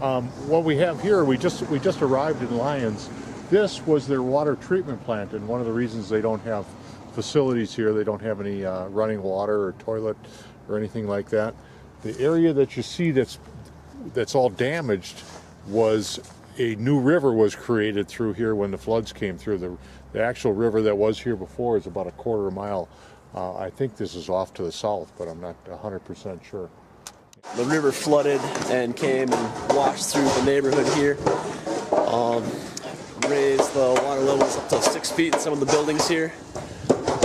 What we have here, we just arrived in Lyons. This was their water treatment plant, and one of the reasons they don't have facilities here, they don't have any running water or toilet or anything like that. The area that you see that's all damaged was a new river was created through here when the floods came through. The actual river that was here before is about a quarter mile. I think this is off to the south, but I'm not 100% sure. The river flooded and came and washed through the neighborhood here. Raised the water levels up to 6 feet in some of the buildings here.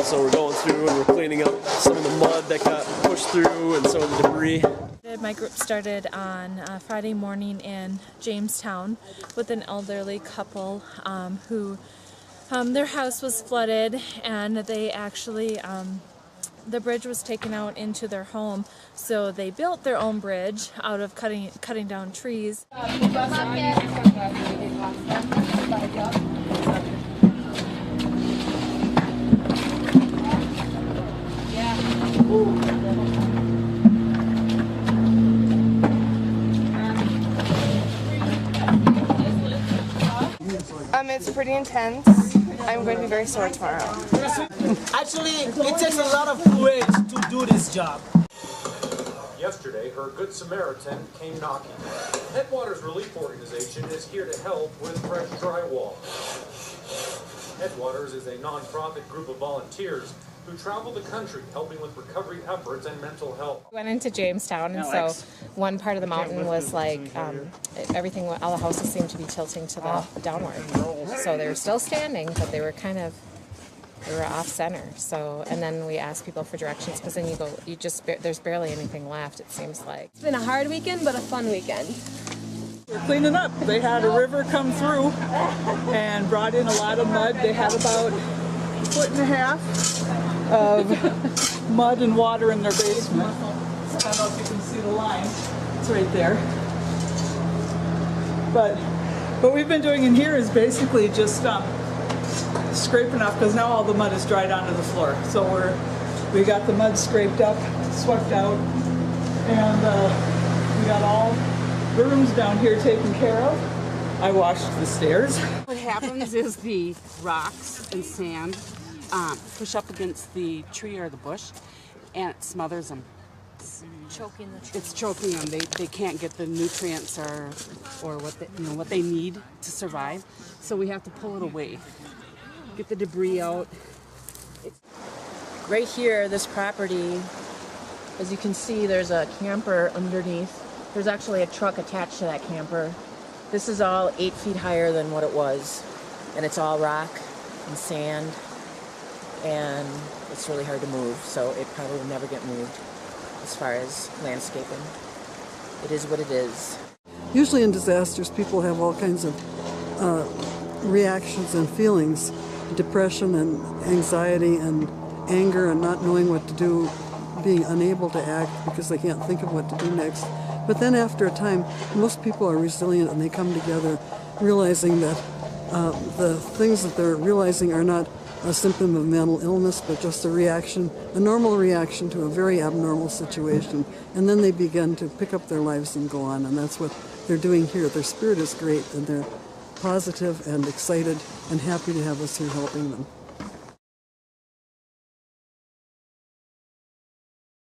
So we're going through and we're cleaning up some of the mud that got pushed through and some of the debris. My group started on Friday morning in Jamestown with an elderly couple who their house was flooded, and they actually the bridge was taken out into their home, so they built their own bridge out of cutting down trees. It's pretty intense. I'm going to be very sore tomorrow. Actually, it takes a lot of courage to do this job. Yesterday, her Good Samaritan came knocking. Headwaters Relief organization is here to help with fresh drywall. Headwaters is a non-profit group of volunteers who travel the country helping with recovery efforts and mental health. We went into Jamestown, and so one part of the mountain was like everything, all the houses seemed to be tilting to the downward. So they were still standing, but they were off center. So, and then we asked people for directions, because then there's barely anything left, it seems like. It's been a hard weekend, but a fun weekend. We're cleaning up. They had a river come through and brought in a lot of mud. They had about 1.5 feet of mud and water in their basement. I don't know if you can see the line. It's right there. But what we've been doing in here is basically just scraping off, because now all the mud is dried onto the floor. So we got the mud scraped up, swept out, and we got all the rooms down here taken care of. I washed the stairs. What happens is the rocks and sand push up against the tree or the bush, and it smothers them. It's choking them. They can't get the nutrients or what they need to survive. So we have to pull it away, get the debris out. Right here, this property, as you can see, there's a camper underneath. There's actually a truck attached to that camper. This is all 8 feet higher than what it was, and it's all rock and sand, and it's really hard to move, so it probably will never get moved as far as landscaping. It is what it is. Usually in disasters, people have all kinds of reactions and feelings, depression and anxiety and anger and not knowing what to do, being unable to act because they can't think of what to do next. But then after a time, most people are resilient, and they come together realizing that the things that they're realizing are not a symptom of mental illness, but just a normal reaction to a very abnormal situation. And then they begin to pick up their lives and go on, and that's what they're doing here. Their spirit is great, and they're positive and excited and happy to have us here helping them.